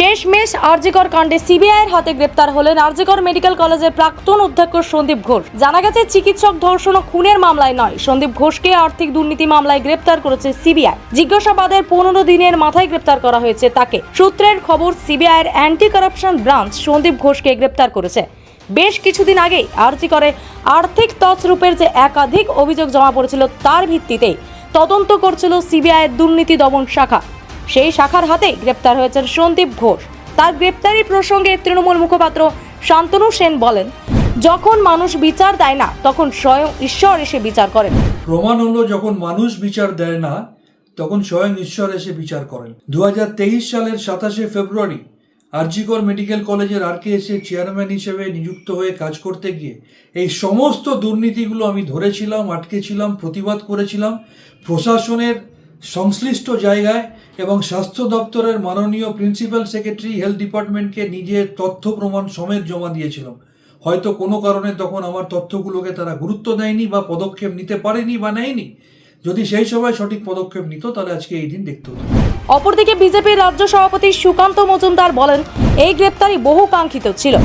শেষমেশ আরজিকর কাণ্ডে সিবিআইয়ের হাতে গ্রেপ্তার হলেন আরজিকর মেডিকেল কলেজের প্রাক্তন অধ্যক্ষ সন্দীপ ঘোষ। জানা গেছে চিকিৎসক ধর্ষণ ও খুনের মামলায় নয়, সন্দীপ ঘোষকে আর্থিক দুর্নীতি মামলায় গ্রেপ্তার করেছে সিবিআই। জিজ্ঞাসাবাদের 15 দিনের মাথায় গ্রেপ্তার করা হয়েছে তাকে। সূত্রের খবর, সিবিআইয়ের অ্যান্টি করাপশন ব্রাঞ্চ সন্দীপ ঘোষকে গ্রেপ্তার করেছে। বেশ কিছুদিন আগেই আরজিকরে আর্থিক তছরূপের যে একাধিক অভিযোগ জমা পড়েছিল তার ভিত্তিতেই তদন্ত করছিল সিবিআইয়ের দুর্নীতি দমন শাখা। সেই শাখার হাতে গ্রেপ্তার হয়েছেন সন্দীপ ঘোষ। তার গ্রেপ্তারি প্রসঙ্গে তৃণমূল মুখপাত্র শান্তনু সেন বলেন, যখন মানুষ বিচার দেয় না তখন স্বয়ং ঈশ্বর এসে বিচার করেন। প্রমাণ হলো, যখন মানুষ বিচার দেয় না তখন স্বয়ং ঈশ্বর এসে বিচার করেন। 2023 সালের 27শে ফেব্রুয়ারি আরজিকর মেডিকেল কলেজের আরকেএসের চেয়ারম্যান হিসেবে নিযুক্ত হয়ে কাজ করতে গিয়ে এই সমস্ত দুর্নীতিগুলো আমি ধরেছিলাম, আটকেছিলাম, প্রতিবাদ করেছিলাম। প্রশাসনের সংশ্লিষ্ট জায়গায় এবং স্বাস্থ্য দপ্তরের মাননীয় প্রিন্সিপাল সেক্রেটারি হেলথ ডিপার্টমেন্টকে নিজের তথ্য প্রমাণ সমেত জমা দিয়েছিলাম। হয়তো কোনো কারণে তখন আমার তথ্যগুলোকে তারা গুরুত্ব দেয়নি বা পদক্ষেপ নিতে পারেনি বা নেয়নি। যদি সেই সময় সঠিক পদক্ষেপ নিত তাহলে আজকে এই দিন দেখতে হতো। অপরদিকে বিজেপির রাজ্য সভাপতি সুকান্ত মজুমদার বলেন, এই গ্রেপ্তারি বহু কাঙ্ক্ষিত ছিল।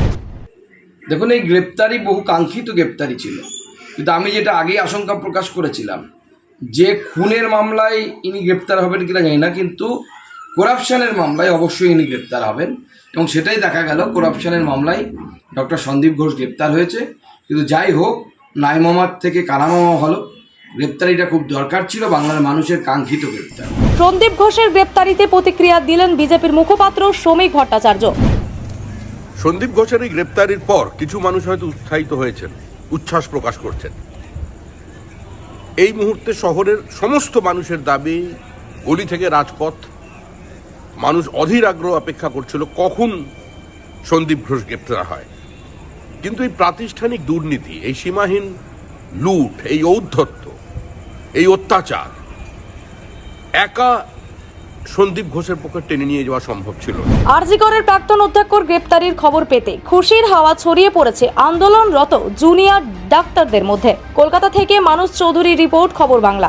দেখুন, এই গ্রেপ্তারি বহু কাঙ্ক্ষিত গ্রেপ্তারি ছিল, কিন্তু আমি যেটা আগেই আশঙ্কা প্রকাশ করেছিলাম যে খুনের মামলায় ইনি গ্রেপ্তার হবেন কিনা জানি না, কিন্তু করাপশনের মামলায় অবশ্যই ইনি গ্রেপ্তার হবেন, এবং সেটাই দেখা গেল। করাপশনের মামলায় ডক্টর সন্দীপ ঘোষ গ্রেপ্তার হয়েছে। কিন্তু যাই হোক, নাই মামার থেকে কানা মামা হলো। গ্রেপ্তারিটা খুব দরকার ছিল, বাংলার মানুষের কাঙ্ক্ষিত গ্রেপ্তার। সন্দীপ ঘোষের গ্রেপ্তারিতে প্রতিক্রিয়া দিলেন বিজেপির মুখপাত্র শ্রমিক ভট্টাচার্য। সন্দীপ ঘোষের এই গ্রেপ্তারির পর কিছু মানুষ হয়তো উৎসাহিত হয়েছেন, উচ্ছ্বাস প্রকাশ করছেন। এই মুহূর্তে শহরের সমস্ত মানুষের দাবি, গলি থেকে রাজপথ, মানুষ অধীর আগ্রহ অপেক্ষা করছিল কখন সন্দীপ ঘোষ গ্রেপ্তার হয়। কিন্তু এই প্রাতিষ্ঠানিক দুর্নীতি, এই সীমাহীন লুট, এই ঔদ্ধত্য, এই অত্যাচার একা সন্দীপ ঘোষের পক্ষে টেনে নিয়ে যাওয়া সম্ভব ছিল না। আরজিকরের প্রাক্তন অধ্যক্ষর গ্রেপ্তারির খবর পেতে খুশির হাওয়া ছড়িয়ে পড়েছে আন্দোলনরত জুনিয়র ডাক্তারদের মধ্যে। কলকাতা থেকে মানুষ চৌধুরী রিপোর্ট, খবর বাংলা।